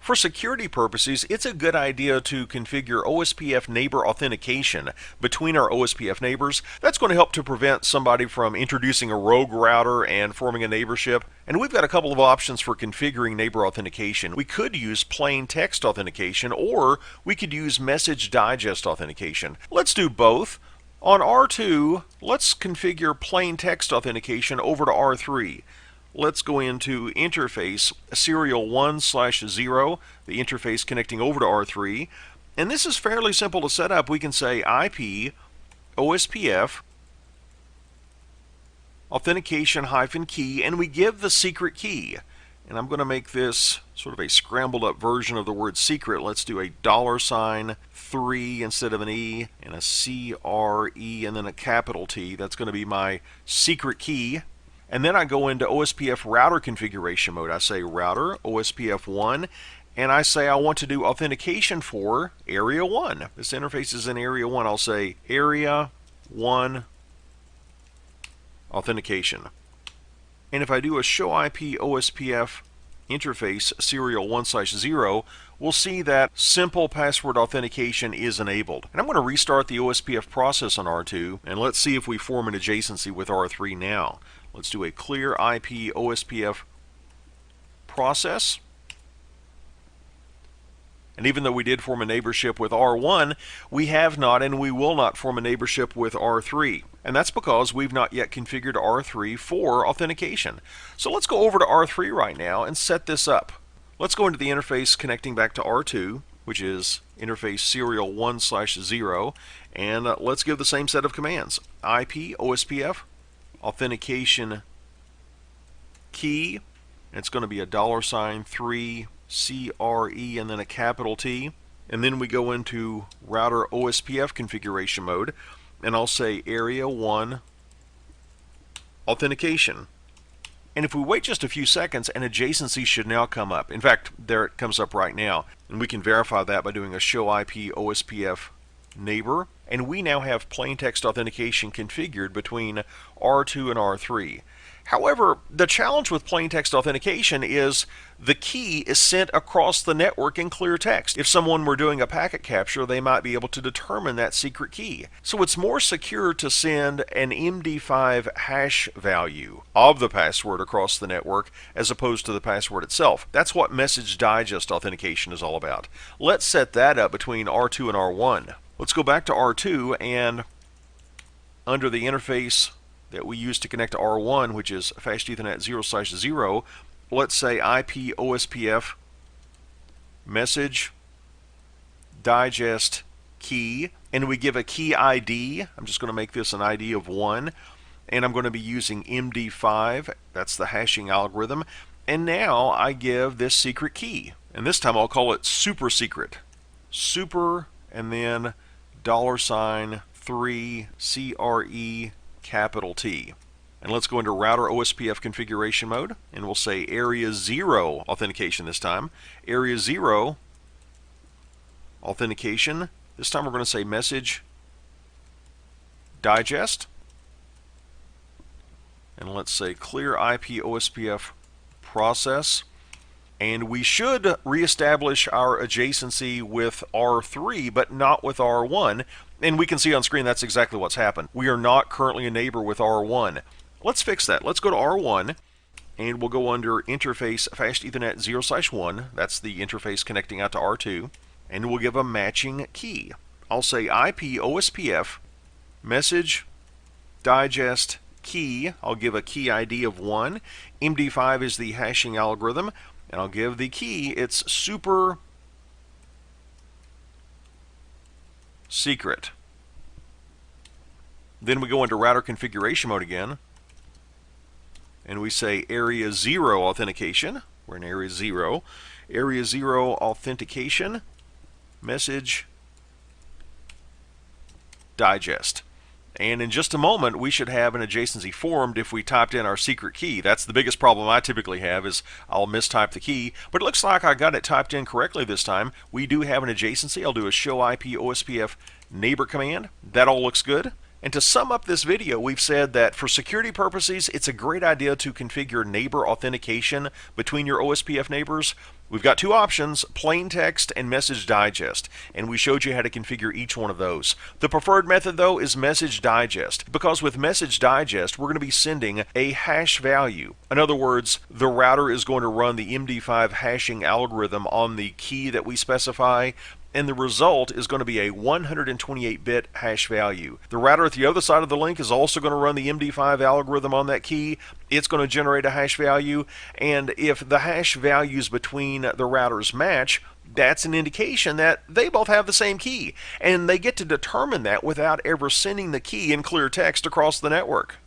For security purposes, it's a good idea to configure OSPF neighbor authentication between our OSPF neighbors. That's going to help to prevent somebody from introducing a rogue router and forming a neighborship. And we've got a couple of options for configuring neighbor authentication. We could use plain text authentication, or we could use message digest authentication. Let's do both. On R2, let's configure plain text authentication over to R3. Let's go into interface serial 1/0, the interface connecting over to R3. And this is fairly simple to set up. We can say IP OSPF authentication-key, and we give the secret key. And I'm going to make this sort of a scrambled up version of the word secret. Let's do a $3 instead of an E, and a CRE, and then a capital T. That's going to be my secret key. And then I go into OSPF router configuration mode. I say router OSPF 1, and I say I want to do authentication for area 1. This interface is in area 1. I'll say area 1 authentication. And if I do a show IP OSPF interface serial 1/0, we'll see that simple password authentication is enabled. And I'm going to restart the OSPF process on R2, and let's see if we form an adjacency with R3 now. Let's do a clear IP OSPF process. And even though we did form a neighborship with R1, we have not and we will not form a neighborship with R3. And that's because we've not yet configured R3 for authentication. So let's go over to R3 right now and set this up. Let's go into the interface connecting back to R2, which is interface serial 1/0, and let's give the same set of commands. IP OSPF authentication key. It's going to be a $3 CRE and then a capital T. And then we go into router OSPF configuration mode, and I'll say area 1 authentication. And if we wait just a few seconds, an adjacency should now come up. In fact, there it comes up right now. And we can verify that by doing a show IP OSPF neighbor. And we now have plain text authentication configured between R2 and R3. However, the challenge with plain text authentication is the key is sent across the network in clear text. If someone were doing a packet capture, they might be able to determine that secret key. So it's more secure to send an MD5 hash value of the password across the network as opposed to the password itself. That's what message digest authentication is all about. Let's set that up between R2 and R1. Let's go back to R2, and under the interface that we use to connect to R1, which is Fast Ethernet 0/0, let's say IP OSPF message digest key, and we give a key ID. I'm just going to make this an ID of 1, and I'm going to be using MD5. That's the hashing algorithm. And now I give this secret key, and this time I'll call it super secret. Super, and then $3 CRE capital T. And let's go into router OSPF configuration mode, and we'll say area 0 authentication this time. Area 0 authentication. This time we're going to say message digest. And let's say clear IP OSPF process. And we should reestablish our adjacency with R3, but not with R1. And we can see on screen that's exactly what's happened. We are not currently a neighbor with R1. Let's fix that. Let's go to R1, and we'll go under interface Fast Ethernet 0/1. That's the interface connecting out to R2. And we'll give a matching key. I'll say IP OSPF message digest key. I'll give a key ID of 1. MD5 is the hashing algorithm. And I'll give the key, it's super secret. Then we go into router configuration mode again, and we say area 0 authentication. We're in area 0. Area 0 authentication, message digest. And in just a moment, we should have an adjacency formed if we typed in our secret key. That's the biggest problem I typically have, is I'll mistype the key. But it looks like I got it typed in correctly this time. We do have an adjacency. I'll do a show IP OSPF neighbor command. That all looks good. And to sum up this video, we've said that for security purposes, it's a great idea to configure neighbor authentication between your OSPF neighbors. We've got two options, plain text and message digest, and we showed you how to configure each one of those. The preferred method, though, is message digest, because with message digest, we're going to be sending a hash value. In other words, the router is going to run the MD5 hashing algorithm on the key that we specify, and the result is going to be a 128-bit hash value. The router at the other side of the link is also going to run the MD5 algorithm on that key. It's going to generate a hash value, and if the hash values between the routers match, that's an indication that they both have the same key, and they get to determine that without ever sending the key in clear text across the network.